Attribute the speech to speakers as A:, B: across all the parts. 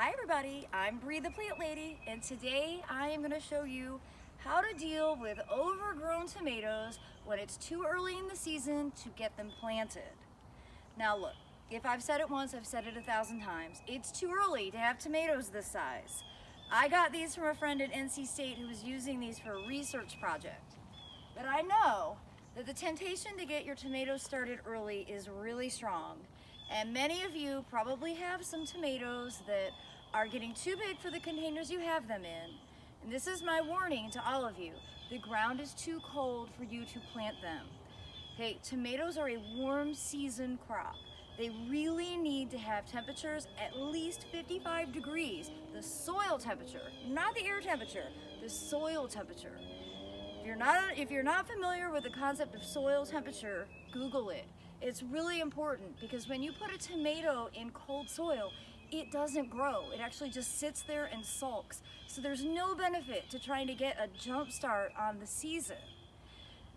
A: Hi everybody, I'm Bree the Plant Lady, and today I am going to show you how to deal with overgrown tomatoes when it's too early in the season to get them planted. Now look, if I've said it once, I've said it 1,000 times. It's too early to have tomatoes this size. I got these from a friend at NC State who was using these for a research project. But I know that the temptation to get your tomatoes started early is really strong. And many of you probably have some tomatoes that are getting too big for the containers you have them in. And this is my warning to all of you. The ground is too cold for you to plant them. Okay, tomatoes are a warm season crop. They really need to have temperatures at least 55 degrees. The soil temperature, not the air temperature, the soil temperature. If you're not familiar with the concept of soil temperature, Google it. It's really important because when you put a tomato in cold soil, it doesn't grow. It actually just sits there and sulks. So there's no benefit to trying to get a jump start on the season.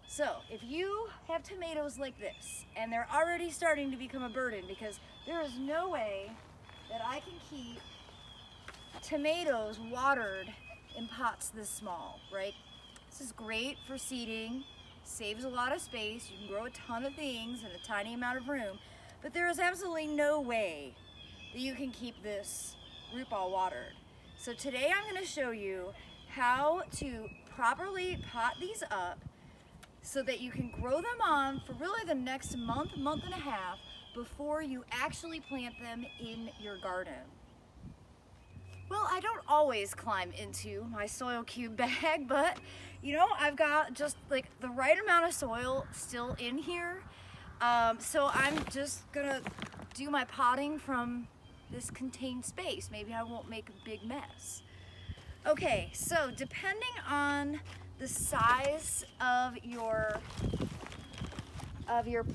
A: So if you have tomatoes like this and they're already starting to become a burden, because there is no way that I can keep tomatoes watered in pots this small, right? This is great for seeding. Saves a lot of space. You can grow a ton of things in a tiny amount of room, but there is absolutely no way that you can keep this root ball watered. So today I'm going to show you how to properly pot these up so that you can grow them on for really the next month and a half before you actually plant them in your garden. Well, I don't always climb into my soil cube bag, but you know, I've got just like the right amount of soil still in here. So I'm just gonna do my potting from this contained space. Maybe I won't make a big mess. Okay, so depending on the size of your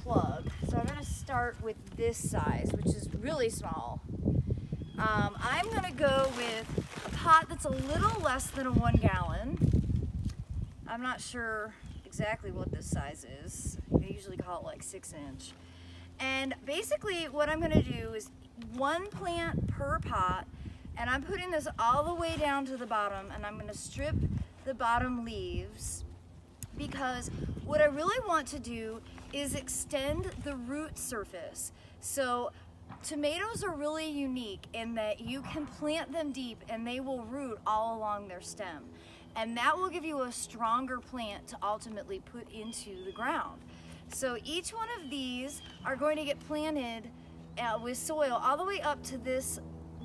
A: plug, so I'm gonna start with this size, which is really small. I'm gonna go with a pot that's a little less than a 1 gallon. I'm not sure exactly what this size is. I usually call it like 6-inch. And basically what I'm gonna do is 1 plant per pot, and I'm putting this all the way down to the bottom, and I'm gonna strip the bottom leaves because what I really want to do is extend the root surface. So tomatoes are really unique in that you can plant them deep and they will root all along their stem. And that will give you a stronger plant to ultimately put into the ground. So each one of these are going to get planted with soil all the way up to this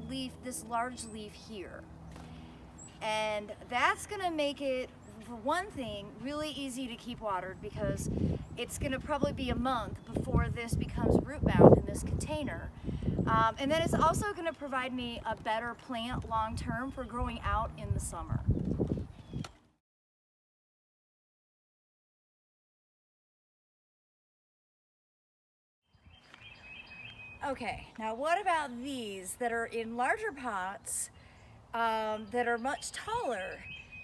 A: leaf, this large leaf here. And that's gonna make it, for one thing, really easy to keep watered because it's gonna probably be a month before this becomes root bound in this container. And then it's also gonna provide me a better plant long term for growing out in the summer. Okay, now what about these that are in larger pots that are much taller?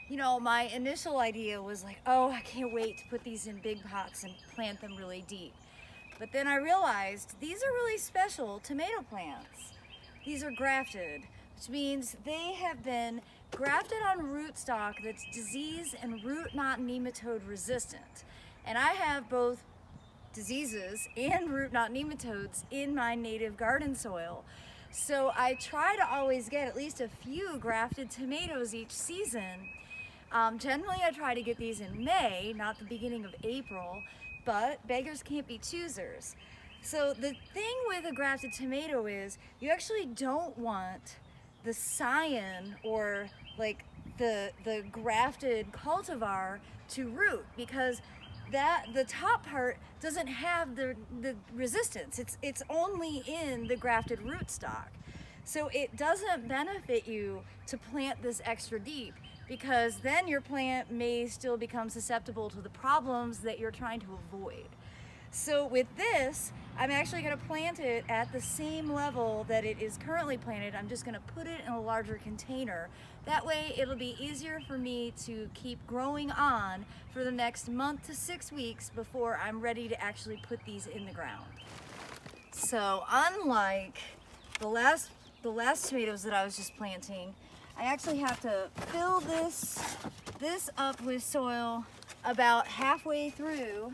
A: You know, my initial idea was like, oh, I can't wait to put these in big pots and plant them really deep. But then I realized these are really special tomato plants. These are grafted, which means they have been grafted on rootstock that's disease and root knot nematode resistant. And I have both diseases and root knot nematodes in my native garden soil. So I try to always get at least a few grafted tomatoes each season. Generally I try to get these in May, not the beginning of April, but beggars can't be choosers. So the thing with a grafted tomato is you actually don't want the scion or like the grafted cultivar to root because the top part doesn't have the resistance. It's only in the grafted rootstock. So it doesn't benefit you to plant this extra deep because then your plant may still become susceptible to the problems that you're trying to avoid. So with this, I'm actually going to plant it at the same level that it is currently planted. I'm just going to put it in a larger container. That way it'll be easier for me to keep growing on for the next month to 6 weeks before I'm ready to actually put these in the ground. So unlike the last the last tomatoes that I was just planting, I actually have to fill this up with soil about halfway through.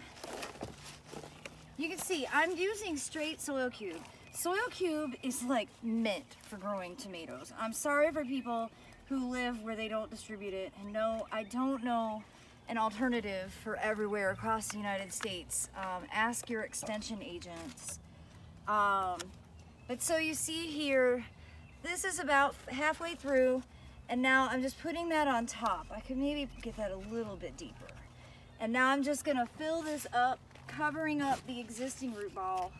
A: You can see I'm using straight soil cube. Soil cube is like mint for growing tomatoes. I'm sorry for people who live where they don't distribute it, and no, I don't know an alternative for everywhere across the United States. Ask your extension agents. But so you see here, this is about halfway through, and now I'm just putting that on top. I could maybe get that a little bit deeper. And now I'm just gonna fill this up, covering up the existing root ball.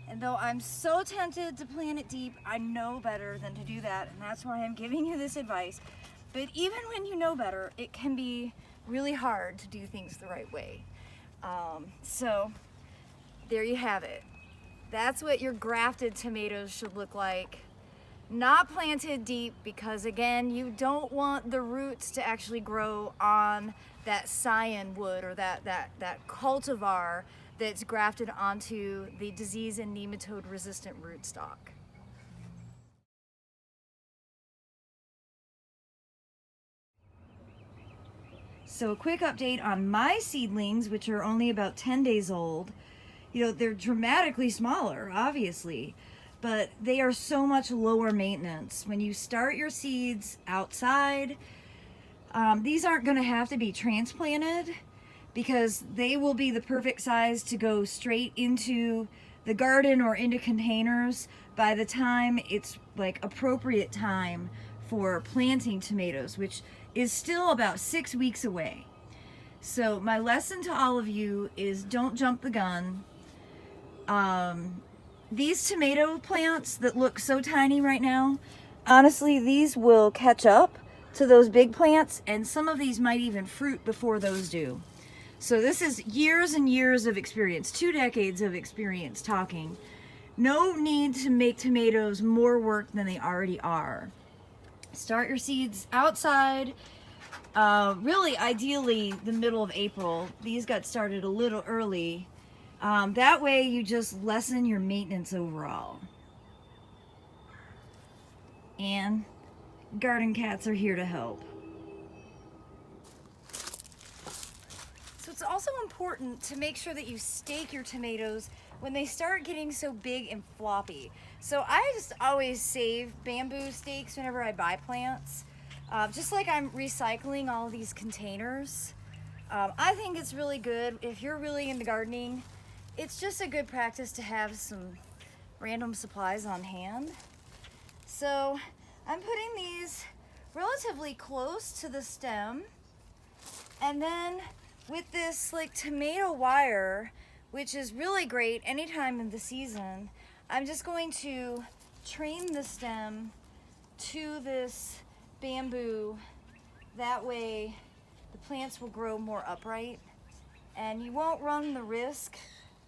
A: And though I'm so tempted to plant it deep, I know better than to do that, and that's why I'm giving you this advice. But even when you know better, it can be really hard to do things the right way. So there you have it. That's what your grafted tomatoes should look like. Not planted deep, because again, you don't want the roots to actually grow on that scion wood or that cultivar that's grafted onto the disease and nematode resistant rootstock. So a quick update on my seedlings, which are only about 10 days old. You know, they're dramatically smaller, obviously, but they are so much lower maintenance. When you start your seeds outside, these aren't going to have to be transplanted, because they will be the perfect size to go straight into the garden or into containers by the time it's like appropriate time for planting tomatoes, which is still about 6 weeks away. So my lesson to all of you is don't jump the gun. These tomato plants that look so tiny right now, honestly, these will catch up to those big plants, and some of these might even fruit before those do. So this is years and years of experience, 2 decades of experience talking. No need to make tomatoes more work than they already are. Start your seeds outside, really ideally the middle of April. These got started a little early. That way you just lessen your maintenance overall. And garden cats are here to help. So it's also important to make sure that you stake your tomatoes when they start getting so big and floppy. So I just always save bamboo stakes whenever I buy plants. Just like I'm recycling all of these containers. I think it's really good if you're really into gardening. It's just a good practice to have some random supplies on hand. So I'm putting these relatively close to the stem, and then with this like tomato wire, which is really great anytime in the season, I'm just going to train the stem to this bamboo. That way the plants will grow more upright, and you won't run the risk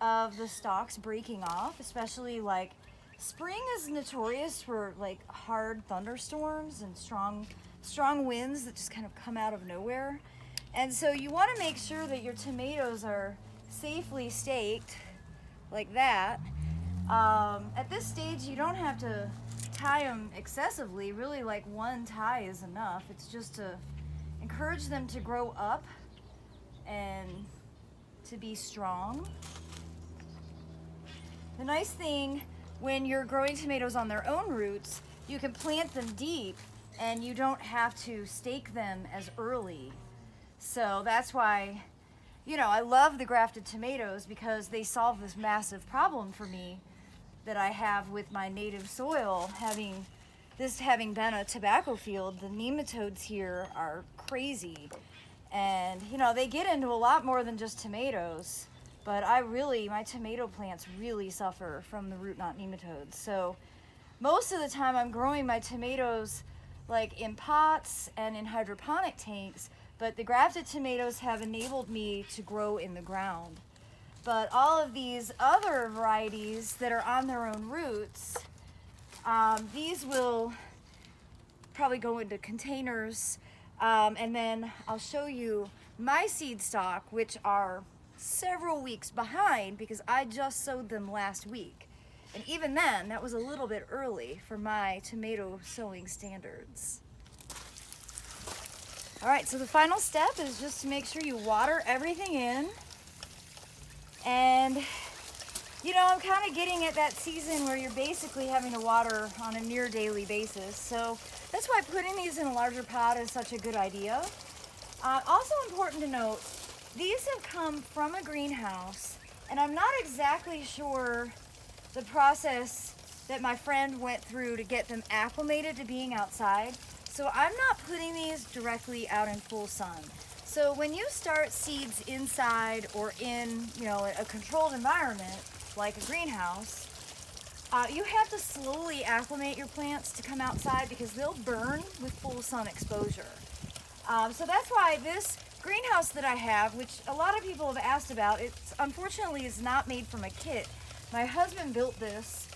A: of the stalks breaking off, especially like spring is notorious for like hard thunderstorms and strong winds that just kind of come out of nowhere. And so you want to make sure that your tomatoes are safely staked like that. At this stage, you don't have to tie them excessively. Really, like one tie is enough. It's just to encourage them to grow up and to be strong. The nice thing when you're growing tomatoes on their own roots, you can plant them deep and you don't have to stake them as early. So that's why, you know, I love the grafted tomatoes, because they solve this massive problem for me that I have with my native soil. Having been a tobacco field, the nematodes here are crazy. And, you know, they get into a lot more than just tomatoes, but my tomato plants really suffer from the root knot nematodes. So most of the time I'm growing my tomatoes like in pots and in hydroponic tanks, but the grafted tomatoes have enabled me to grow in the ground. But all of these other varieties that are on their own roots, these will probably go into containers, and then I'll show you my seed stock, which are several weeks behind because I just sowed them last week. And even then, that was a little bit early for my tomato sowing standards. All right, so the final step is just to make sure you water everything in. And you know, I'm kind of getting at that season where you're basically having to water on a near daily basis. So that's why putting these in a larger pot is such a good idea. Also important to note, these have come from a greenhouse, and I'm not exactly sure the process that my friend went through to get them acclimated to being outside. So I'm not putting these directly out in full sun. So when you start seeds inside or in, you know, a controlled environment, like a greenhouse, you have to slowly acclimate your plants to come outside because they'll burn with full sun exposure. So that's why this greenhouse that I have, which a lot of people have asked about, it unfortunately is not made from a kit. My husband built this,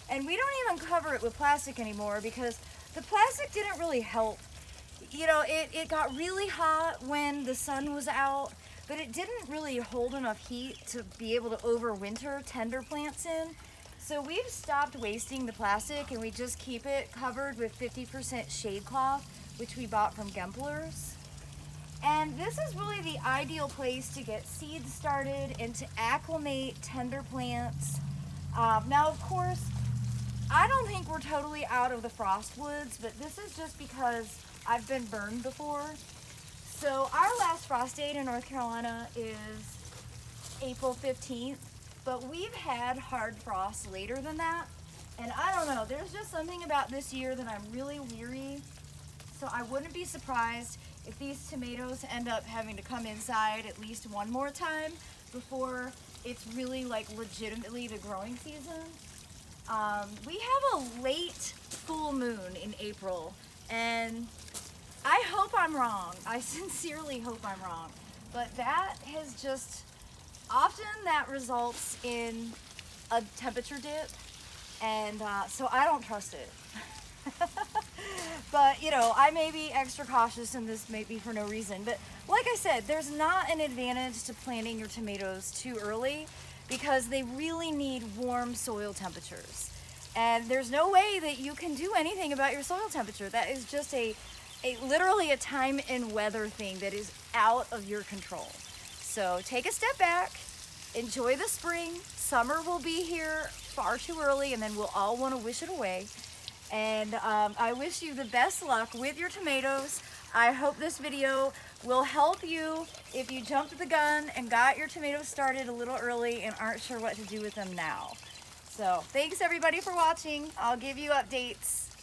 A: and we don't even cover it with plastic anymore because the plastic didn't really help. You know, it got really hot when the sun was out, but it didn't really hold enough heat to be able to overwinter tender plants in. So we've stopped wasting the plastic and we just keep it covered with 50% shade cloth, which we bought from Gempler's. And this is really the ideal place to get seeds started and to acclimate tender plants. Now, of course, I don't think we're totally out of the frost woods, but this is just because I've been burned before. So our last frost date in North Carolina is April 15th, but we've had hard frost later than that. And I don't know, there's just something about this year that I'm really weary. So I wouldn't be surprised if these tomatoes end up having to come inside at least one more time before it's really like legitimately the growing season. We have a late full moon in April, and I hope I'm wrong. I sincerely hope I'm wrong. But that has just, often that results in a temperature dip, and so I don't trust it. But, you know, I may be extra cautious and this may be for no reason. But like I said, there's not an advantage to planting your tomatoes too early because they really need warm soil temperatures. And there's no way that you can do anything about your soil temperature. That is just literally a time and weather thing that is out of your control. So take a step back, enjoy the spring. Summer will be here far too early and then we'll all want to wish it away. And I wish you the best luck with your tomatoes. I hope this video will help you if you jumped the gun and got your tomatoes started a little early and aren't sure what to do with them now. So thanks everybody for watching. I'll give you updates.